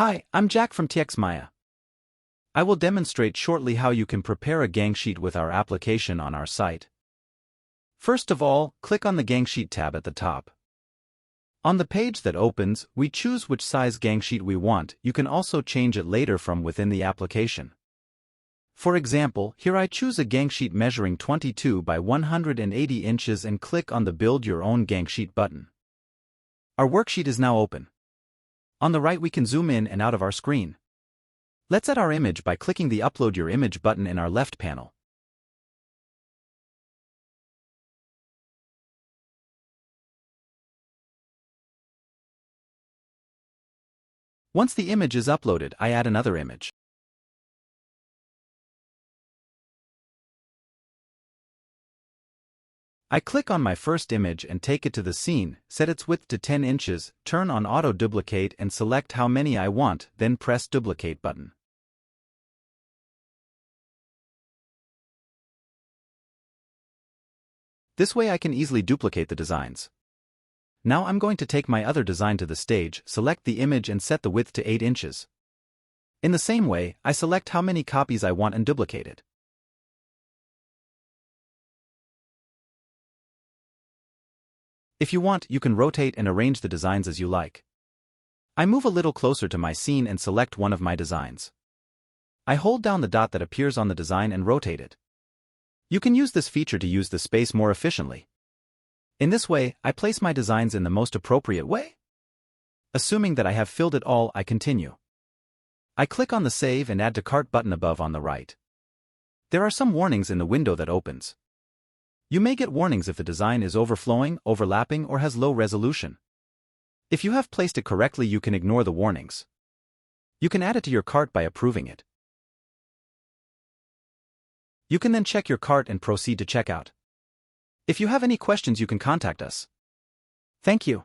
Hi, I'm Jack from TXMaya. I will demonstrate shortly how you can prepare a Gangsheet with our application on our site. First of all, click on the Gangsheet tab at the top. On the page that opens, we choose which size Gangsheet we want. You can also change it later from within the application. For example, here I choose a Gangsheet measuring 22 by 180 inches and click on the Build Your Own Gangsheet button. Our worksheet is now open. On the right we can zoom in and out of our screen. Let's add our image by clicking the Upload Your Image button in our left panel. Once the image is uploaded, I add another image. I click on my first image and take it to the scene, set its width to 10 inches, turn on Auto Duplicate and select how many I want, then press Duplicate button. This way I can easily duplicate the designs. Now I'm going to take my other design to the stage, select the image and set the width to 8 inches. In the same way, I select how many copies I want and duplicate it. If you want, you can rotate and arrange the designs as you like. I move a little closer to my scene and select one of my designs. I hold down the dot that appears on the design and rotate it. You can use this feature to use the space more efficiently. In this way, I place my designs in the most appropriate way. Assuming that I have filled it all, I continue. I click on the Save and Add to Cart button above on the right. There are some warnings in the window that opens. You may get warnings if the design is overflowing, overlapping, or has low resolution. If you have placed it correctly, you can ignore the warnings. You can add it to your cart by approving it. You can then check your cart and proceed to checkout. If you have any questions, you can contact us. Thank you.